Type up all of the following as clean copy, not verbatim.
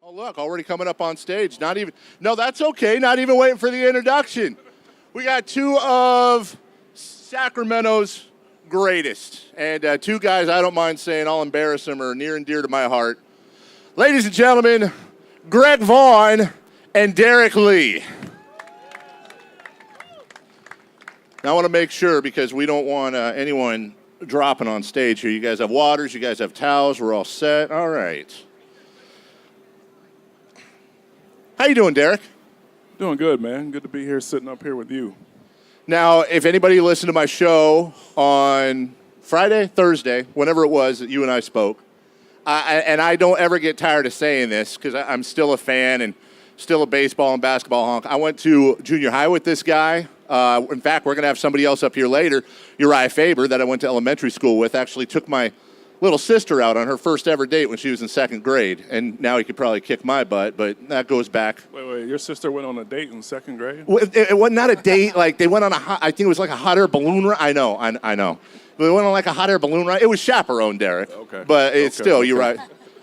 Oh, look, already coming up on stage. No, that's okay. Not even waiting for the introduction. We got two of Sacramento's greatest. And two guys I don't mind saying, I'll embarrass them, are near and dear to my heart. Ladies and gentlemen, Greg Vaughn and Derrek Lee. Now I want to make sure, because we don't want anyone dropping on stage here. You guys have waters, you guys have towels, we're all set. All right. How you doing, Derrek? Doing good, man. Good to be here, sitting up here with you. Now, if anybody listened to my show on Friday, Thursday, whenever it was that you and I spoke, and I don't ever get tired of saying this because I'm still a fan and still a baseball and basketball honk. I went to junior high with this guy. In fact, we're going to have somebody else up here later, Uriah Faber, that I went to elementary school with, actually took my little sister out on her first ever date when she was in second grade. And now he could probably kick my butt, but that goes back. Wait, your sister went on a date in second grade? Well, it was not a date. Like, they went on I think it was like a hot air balloon ride. I know. But they went on like a hot air balloon ride. It was chaperoned, Derrek. Okay. But it's still, you're right.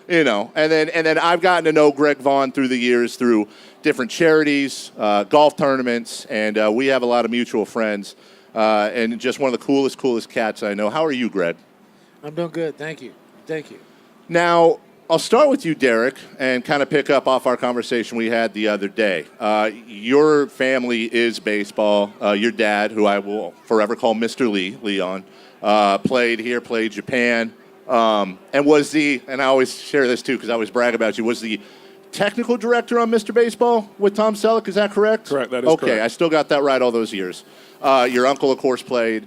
You know, and then I've gotten to know Greg Vaughn through the years through different charities, golf tournaments, and we have a lot of mutual friends. And just one of the coolest cats I know. How are you, Greg? I'm doing good. Thank you. Now, I'll start with you, Derrek, and kind of pick up off our conversation we had the other day. Your family is baseball. Your dad, who I will forever call Mr. Leon, played here, played Japan, and and I always share this too because I always brag about you, was the technical director on Mr. Baseball with Tom Selleck. Is that correct? Correct, that is correct. Okay, I still got that right all those years. Your uncle, of course, played.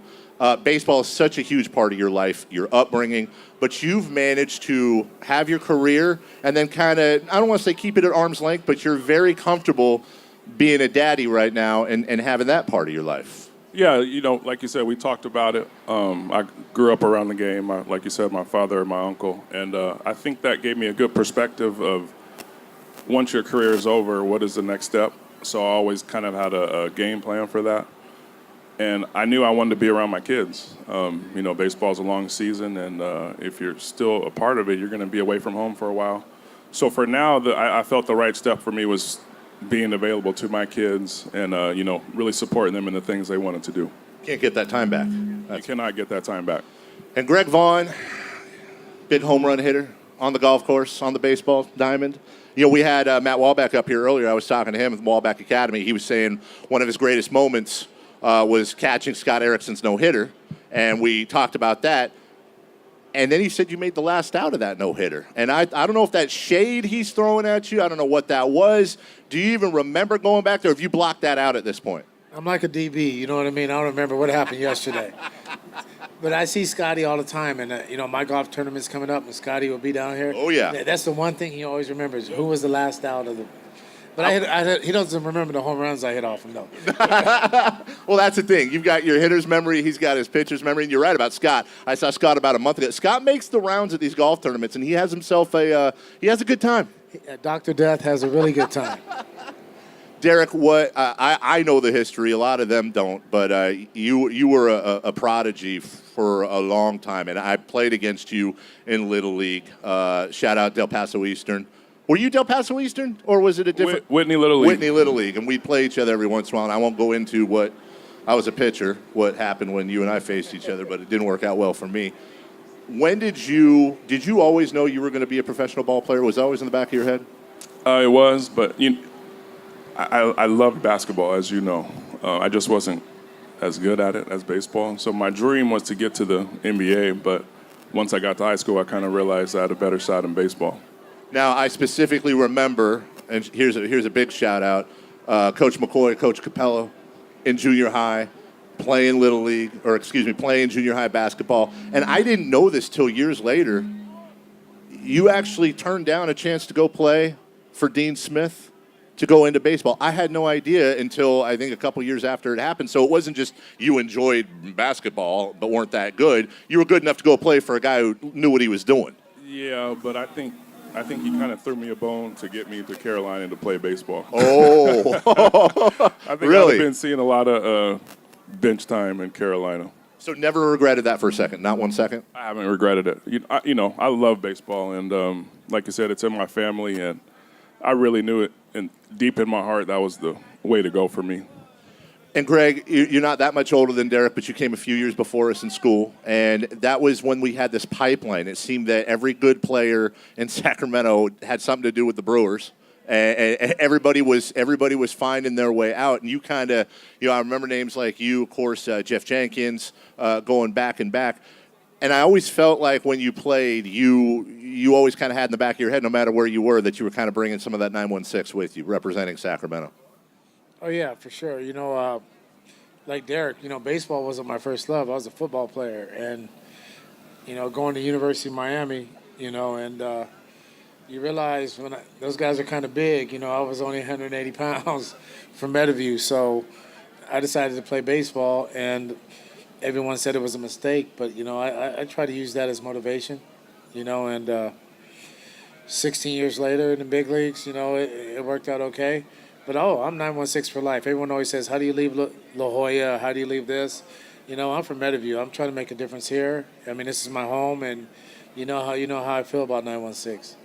Baseball is such a huge part of your life, your upbringing, but you've managed to have your career and then kind of, I don't want to say keep it at arm's length, but you're very comfortable being a daddy right now and having that part of your life. Yeah, you know, like you said, we talked about it. I grew up around the game, like you said, my father and my uncle, and I think that gave me a good perspective of once your career is over, what is the next step? So I always kind of had a game plan for that. And I knew I wanted to be around my kids. You know, baseball's a long season, and if you're still a part of it, you're going to be away from home for a while. So for now, I felt the right step for me was being available to my kids and, you know, really supporting them in the things they wanted to do. Can't get that time back. You cannot get that time back. And Greg Vaughn, big home run hitter on the golf course, on the baseball diamond. You know, we had Matt Walbeck up here earlier. I was talking to him at Walbeck Academy. He was saying one of his greatest moments was catching Scott Erickson's no-hitter, and we talked about that. And then he said you made the last out of that no-hitter. And I don't know if that's shade he's throwing at you. I don't know what that was. Do you even remember going back there, or have you blocked that out at this point? I'm like a DB, you know what I mean? I don't remember what happened yesterday. But I see Scotty all the time, and, you know, my golf tournament's coming up, and Scotty will be down here. Oh, yeah. That's the one thing he always remembers, who was the last out of the... But he doesn't remember the home runs I hit off him, though. Well, that's the thing. You've got your hitter's memory. He's got his pitcher's memory. And you're right about Scott. I saw Scott about a month ago. Scott makes the rounds at these golf tournaments, and he has himself a good time. Dr. Death has a really good time. Derrek, what I know the history. A lot of them don't. But you were a prodigy for a long time, and I played against you in Little League. Shout out Del Paso Eastern. Were you Del Paso Eastern, or was it a different? Whitney Little League. Whitney Little League, and we'd play each other every once in a while. And I won't go into what I was a pitcher, what happened when you and I faced each other, but it didn't work out well for me. When did you always know you were going to be a professional ball player? Was that always in the back of your head? It was, but I loved basketball, as you know. I just wasn't as good at it as baseball. So my dream was to get to the NBA, but once I got to high school, I kind of realized I had a better shot in baseball. Now, I specifically remember, and here's a big shout out, Coach McCoy, Coach Capello in junior high, playing playing junior high basketball. And I didn't know this till years later. You actually turned down a chance to go play for Dean Smith to go into baseball. I had no idea until I think a couple years after it happened. So it wasn't just you enjoyed basketball but weren't that good. You were good enough to go play for a guy who knew what he was doing. Yeah, but I think he kind of threw me a bone to get me to Carolina to play baseball. Oh, I think really? I've been seeing a lot of bench time in Carolina. So never regretted that for a second, not 1 second? I haven't regretted it. I love baseball, and like I said, it's in my family, and I really knew it, and deep in my heart, that was the way to go for me. And Greg, you're not that much older than Derrek, but you came a few years before us in school, and that was when we had this pipeline. It seemed that every good player in Sacramento had something to do with the Brewers, and everybody was finding their way out. And you kind of, I remember names like you, of course, Jeff Jenkins, going back and back. And I always felt like when you played, you always kind of had in the back of your head, no matter where you were, that you were kind of bringing some of that 916 with you, representing Sacramento. Oh, yeah, for sure. Like Derrek, baseball wasn't my first love. I was a football player. And, going to University of Miami, and you realize those guys are kind of big. I was only 180 pounds from Meadowview. So I decided to play baseball, and everyone said it was a mistake. But, I try to use that as motivation, and 16 years later in the big leagues, it worked out okay. But, I'm 916 for life. Everyone always says, how do you leave La Jolla? How do you leave this? I'm from Meadowview. I'm trying to make a difference here. I mean, this is my home, and you know how I feel about 916.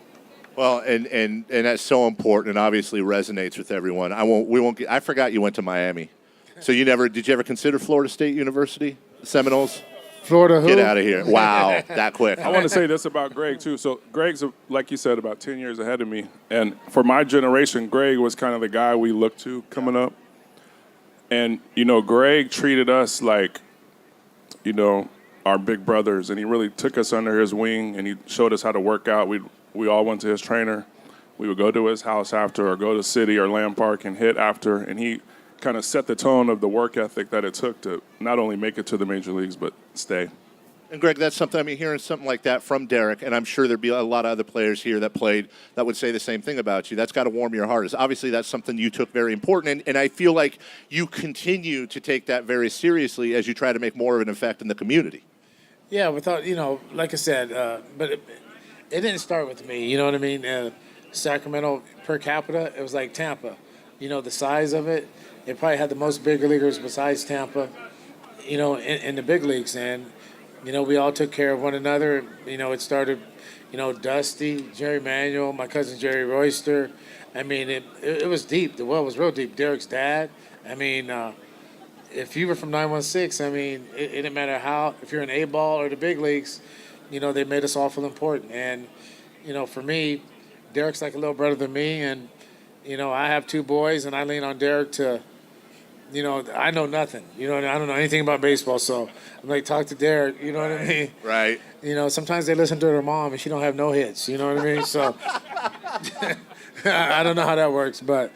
Well, and that's so important, and obviously resonates with everyone. I forgot you went to Miami. So did you ever consider Florida State University, Seminoles? Florida who? Get out of here. Wow, that quick. I want to say this about Greg, too. So Greg's, like you said, about 10 years ahead of me. And for my generation, Greg was kind of the guy we looked to coming up. And, Greg treated us like, our big brothers. And he really took us under his wing, and he showed us how to work out. We all went to his trainer. We would go to his house after, or go to City or Lamb Park and hit after. And he kind of set the tone of the work ethic that it took to not only make it to the major leagues, but stay. And Greg, that's something, hearing something like that from Derrek, and I'm sure there'd be a lot of other players here that played that would say the same thing about you. That's got to warm your heart. Obviously, that's something you took very important, and I feel like you continue to take that very seriously as you try to make more of an effect in the community. Yeah, without, like I said, but it didn't start with me, you know what I mean? Sacramento per capita, it was like Tampa. The size of it, it probably had the most big leaguers besides Tampa, in the big leagues. And, we all took care of one another. It started, Dusty, Jerry Manuel, my cousin Jerry Royster. I mean, it was deep. The well was real deep. Derrek's dad. I mean, if you were from 916, I mean, it didn't matter how, if you're in A-ball or the big leagues, they made us all feel important. And, for me, Derrek's like a little brother to me. And, I have two boys, and I lean on Derrek to, I know nothing. I don't know anything about baseball, so I'm like, talk to Derrek, you know what I mean? Right. Sometimes they listen to their mom, and she don't have no hits, you know what I mean? So I don't know how that works, but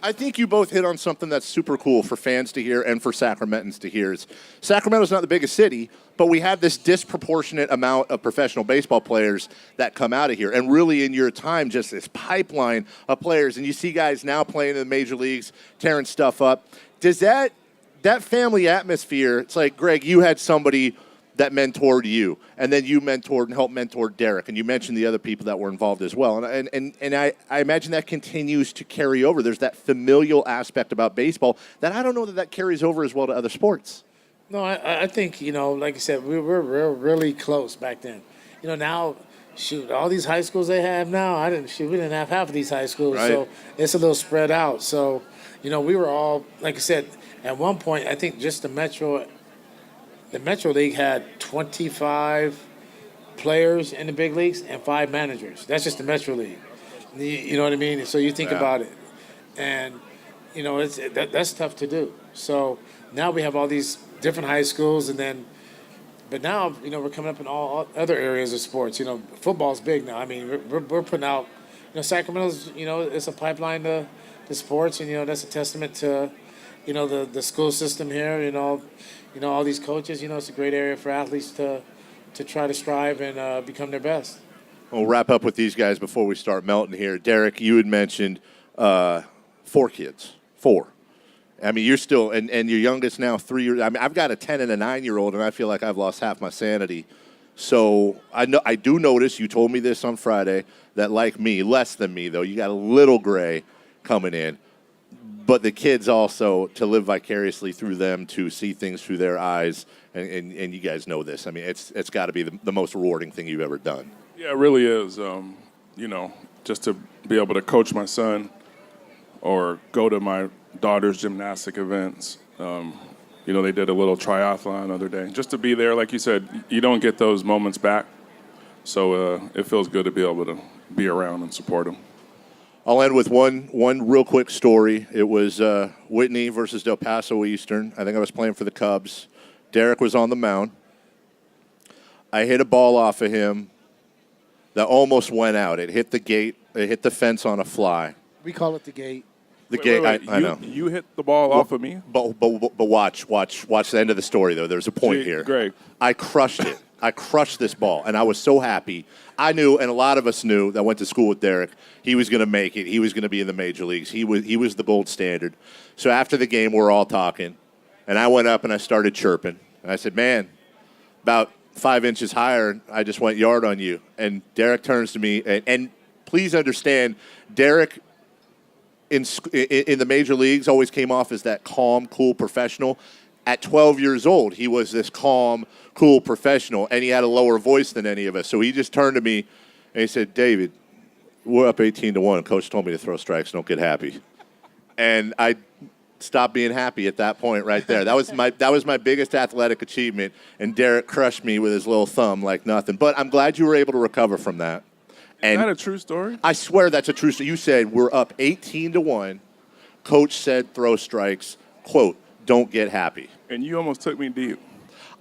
I think you both hit on something that's super cool for fans to hear and for Sacramentans to hear. Sacramento's not the biggest city, but we have this disproportionate amount of professional baseball players that come out of here. And really, in your time, just this pipeline of players. And you see guys now playing in the major leagues, tearing stuff up. Does that family atmosphere, it's like, Greg, you had somebody that mentored you, and then you mentored and helped mentor Derrek, and you mentioned the other people that were involved as well. And I imagine that continues to carry over. There's that familial aspect about baseball that I don't know that carries over as well to other sports. no, I think, like I said, we were really close back then. Now, shoot, all these high schools they have now, we didn't have half of these high schools, Right. So it's a little spread out. So, we were all, like I said, at one point, I think just the Metro League had 25 players in the big leagues and 5 managers. That's just the Metro League. You know what I mean? So you think about it. And, that's tough to do. So now we have all these different high schools, but now, we're coming up in all other areas of sports. Football's big now. I mean, we're putting out, Sacramento's, it's a pipeline to sports, and, that's a testament to, the school system here, all these coaches, it's a great area for athletes to try to strive and become their best. We'll wrap up with these guys before we start melting here. Derrek, you had mentioned 4 kids. 4. I mean, you're still, and your youngest now 3 years. I mean, I've got a 10 and a 9-year-old, and I feel like I've lost half my sanity. So I do notice, you told me this on Friday, that like me, less than me though, you got a little gray coming in. But the kids also, to live vicariously through them, to see things through their eyes, and you guys know this. I mean, it's got to be the most rewarding thing you've ever done. Yeah, it really is. just to be able to coach my son or go to my daughter's gymnastic events. They did a little triathlon the other day. Just to be there, like you said, you don't get those moments back. So it feels good to be able to be around and support them. I'll end with one real quick story. It was Whitney versus Del Paso Eastern. I think I was playing for the Cubs. Derrek was on the mound. I hit a ball off of him that almost went out. It hit the gate. It hit the fence on a fly. We call it the gate. The gate. Wait. I know. You hit the ball off of me? But watch the end of the story, though. There's a point here. Greg. I crushed it. I crushed this ball, and I was so happy. I knew, and a lot of us knew, that went to school with Derrek, he was going to make it. He was going to be in the major leagues. He was the gold standard. So after the game, we're all talking, and I went up and I started chirping. And I said, man, about 5 inches higher, I just went yard on you. And Derrek turns to me, and please understand, Derrek in the major leagues always came off as that calm, cool professional. At 12 years old, he was this calm, cool professional, and he had a lower voice than any of us. So he just turned to me and he said, David, we're up 18-1. Coach told me to throw strikes. Don't get happy. And I stopped being happy at that point right there. That was my biggest athletic achievement, and Derrek crushed me with his little thumb like nothing. But I'm glad you were able to recover from that. Is that a true story? I swear that's a true story. You said we're up 18-1. Coach said throw strikes. Quote, don't get happy. And you almost took me deep.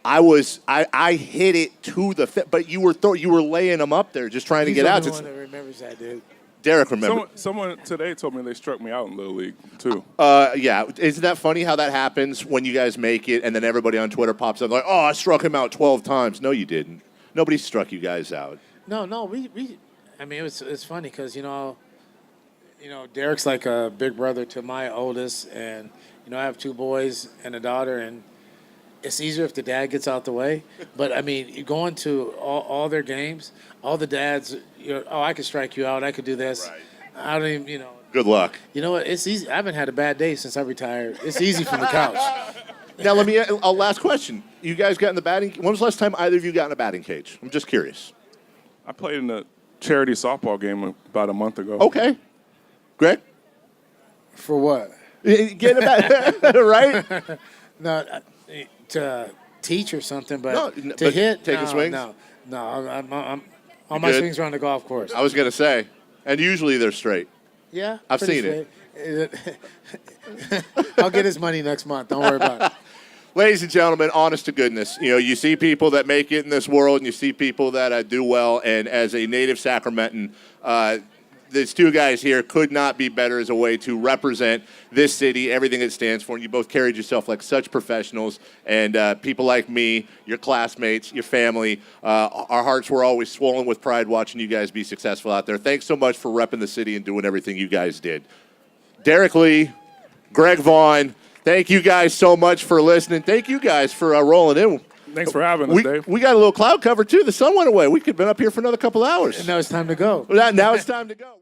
I hit it to the but you were laying them up there just trying to get out. He's the only one that remembers that, dude. Derrek remember. Someone today told me they struck me out in Little League too. Yeah, isn't that funny how that happens when you guys make it and then everybody on Twitter pops up like, oh, I struck him out 12 times. No, you didn't. Nobody struck you guys out. No, we I mean, it's funny because Derrek's like a big brother to my oldest, and I have 2 boys and a daughter, and it's easier if the dad gets out the way. But I mean, you go into all their games, all the dads, I could strike you out, I could do this. Right. I don't even, Good luck. You know what? It's easy. I haven't had a bad day since I retired. It's easy from the couch. Now let me. Last question. You guys got in the batting. When was the last time either of you got in a batting cage? I'm just curious. I played in a charity softball game about a month ago. Okay. Greg? For what? Get about right? No, to teach or something, but No, to but hit, take a swing? No, I'm all my good? swings are on the golf course. I was gonna say, and usually they're straight. Yeah, I've pretty seen straight. I'll get his money next month. Don't worry about it. Ladies and gentlemen, honest to goodness, you see people that make it in this world, and you see people that do well. And as a native Sacramentan, these 2 guys here could not be better as a way to represent this city, everything it stands for. And you both carried yourself like such professionals. And people like me, your classmates, your family, our hearts were always swollen with pride watching you guys be successful out there. Thanks so much for repping the city and doing everything you guys did. Derrek Lee, Greg Vaughn, thank you guys so much for listening. Thank you guys for rolling in. Thanks for having us, Dave. We got a little cloud cover, too. The sun went away. We could have been up here for another couple hours. And now it's time to go. Now it's time to go.